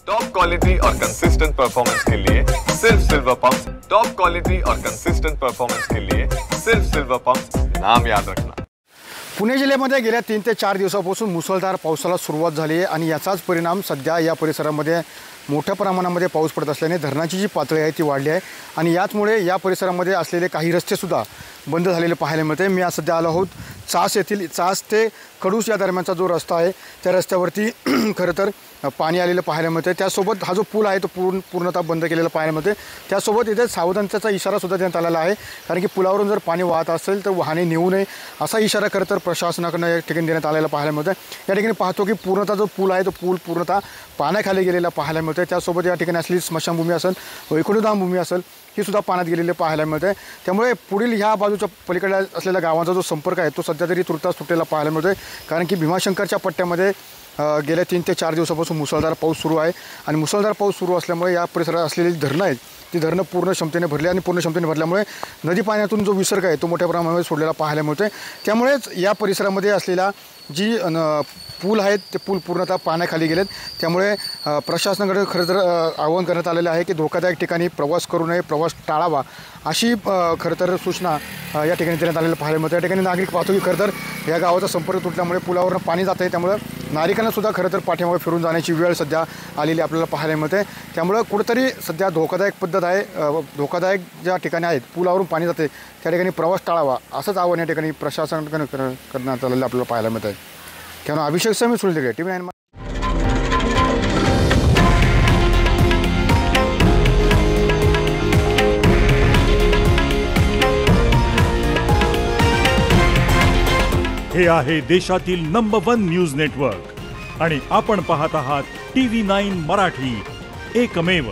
Top quality और consistent performance के लिए सिर्फ सिल्वर पंप्स। टॉप क्वालिटी और कंसिस्टेंट परफॉर्मेंस के लिए सिर्फ सिल्वर पंप्स, नाम याद रखना। पुणे जिल्ह्यामध्ये गेल्या 3 ते 4 दिवसापासून मुसळधार पावसाला सुरुवात झाली आहे आणि याचाच परिणाम सध्या या परिसरामध्ये मोठ्या प्रमाणामध्ये पाऊस पडत असल्याने धरणाची जी पातळी आहे ती वाढली आहे आणि याचमुळे या परिसरामध्ये असलेले काही रस्ते सुद्धा बंद झालेले पाहायला मिळते। मी आज सध्या आलो आहोत चास येथील चास ते कडूस या दरम्यानचा जो रस्ता आहे त्या रस्त्यावरती खरं तर पाणी आलेलं पाहायला मिळते। त्यासोबत हा जो पूल आहे तो पूर्णतः बंद केलेला पाहायला मिळते। त्यासोबत इथे सावधानतेचा इशारा सुद्धा देण्यात आलेला आहे, कारण की पुलावरून जर पाणी वाहत असेल तर वाहने नेऊ नये असा इशारा खरं तर प्रशासनाकडून या ठिकाणी देण्यात आलेला पाहायला मिळते। या ठिकाणी पाहतो की पूर्णतः जो पूल आहे तो पूल पूर्णतः पाण्याखाली गेलेला पाहायला मिळते। त्यासोबत या ठिकाणी असलेली स्मशानभूमी असेल, वैकुंठधाम भूमी असेल, ही सुद्धा पाण्यात गेलेले पाहायला मिळते। त्यामुळे पुढील ह्या बाजूच्या पलीकडे असलेल्या गावांचा जो संपर्क आहे तो सध्या तरी तुर्तास तुटलेला पाहायला मिळतोय, कारण की भीमाशंकरच्या पट्ट्यामध्ये गेल्या 3 ते 4 दिवसापासून मुसळधार पाऊस सुरू आहे आणि मुसळधार पाऊस सुरू असल्यामुळे या परिसरात असलेली धरणं आहेत ती धरणं पूर्ण क्षमतेने भरली आणि पूर्ण क्षमतेने भरल्यामुळे नदी पाण्यातून जो विसर्ग आहे तो मोठ्या प्रमाणामध्ये सोडलेला पाहायला मिळतोय। त्यामुळेच या परिसरामध्ये असलेला जी पूल आहेत ते पूल पूर्णतः पाण्याखाली गेलेत। त्यामुळे प्रशासनाकडे खरं तर आवाहन करण्यात आलेलं आहे की धोकादायक ठिकाणी प्रवास करू नये, प्रवास टाळावा अशी खरं तर सूचना या ठिकाणी देण्यात आलेलं पाहायला मिळतं। या ठिकाणी नागरिक पाहतो की खरं तर या गावाचा संपर्क तुटल्यामुळे पुलावरून पाणी जात आहे, त्यामुळे नागरिकांना सुद्धा खरं तर पाठीमागे फिरून जाण्याची वेळ सध्या आलेली आपल्याला पाहायला मिळते। त्यामुळे कुठेतरी सध्या धोकादायक पद्धत आहे, धोकादायक ज्या ठिकाणी आहेत पुलावरून पाणी जाते त्या ठिकाणी प्रवास टाळावा असंच आवाहन या ठिकाणी प्रशासनाकडे करण्यात आलेलं आपल्याला पाहायला मिळत आहे। त्यामुळे अभिषेक समी सुलते TV9। हे आहे देशातील नंबर 1 न्यूज नेटवर्क आणि आपण पाहत आहात TV9 मराठी, एकमेव।